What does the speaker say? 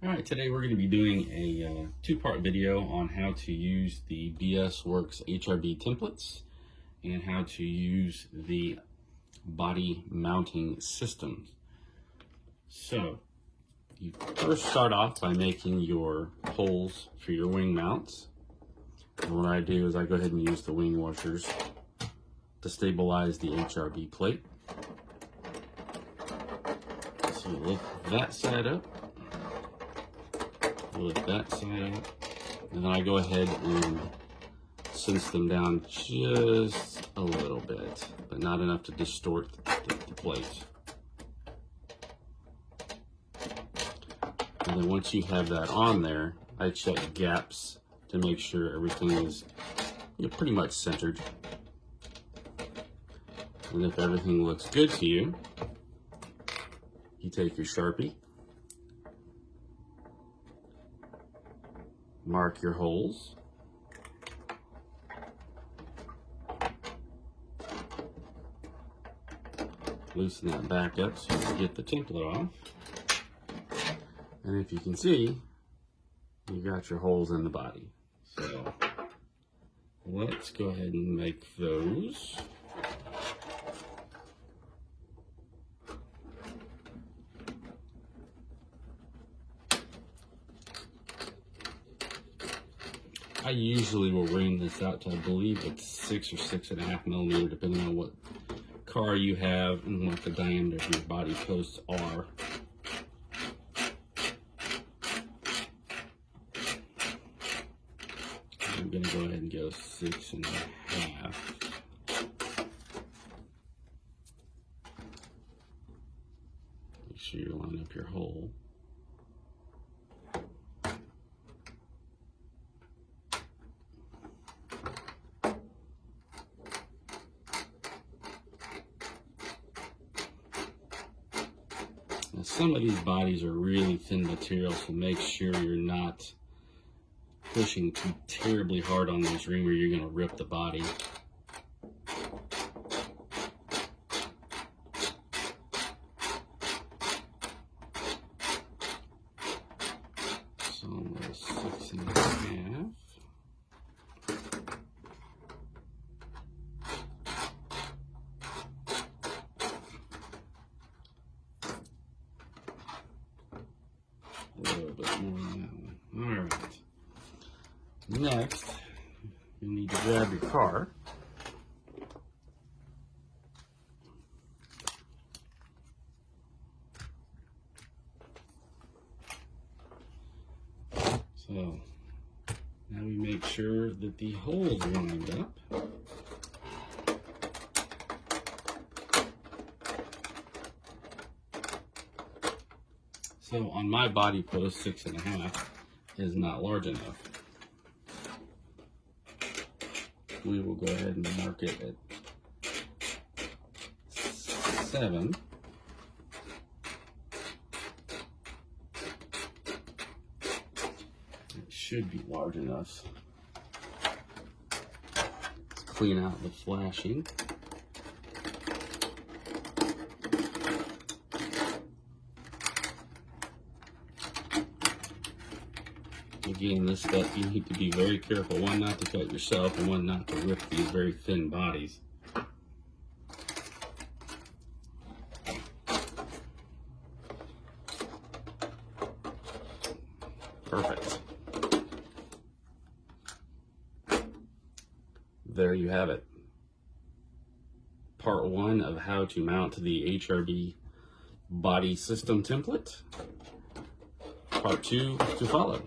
Alright, today we're going to be doing a two-part video on how to use the BS Works HRB templates and how to use the body mounting system. So, you first start off by making your holes for your wing mounts. And what I do is I go ahead and use the wing washers to stabilize the HRB plate. So lift that side up. Lift that side up, and then I go ahead and cinch them down just a little bit, but not enough to distort the plate. And then once you have that on there, I check gaps to make sure everything is pretty much centered. And if everything looks good to you, you take your Sharpie, mark your holes, loosen that back up so you can get the template off, and if you can see, you got your holes in the body. So let's go ahead and make those. I usually will ream this out to, I believe it's 6 or 6.5 millimeter, depending on what car you have and what the diameter of your body posts are. I'm going to go ahead and go 6.5. Make sure you line up your hole. Now, some of these bodies are really thin material, so make sure you're not pushing too terribly hard on this ream or you're going to rip the body. So I'm going to 6.5. A little bit more than that one. Alright. Next, you need to grab your car. So, now we make sure that the holes are lined up. So on my body post, 6.5 is not large enough. We will go ahead and mark it at 7. It should be large enough. Let's clean out the flashing. Again, this stuff you need to be very careful, one not to cut yourself and one not to rip these very thin bodies. Perfect. There you have it. Part 1 of how to mount the HRB body system template. Part 2 to follow.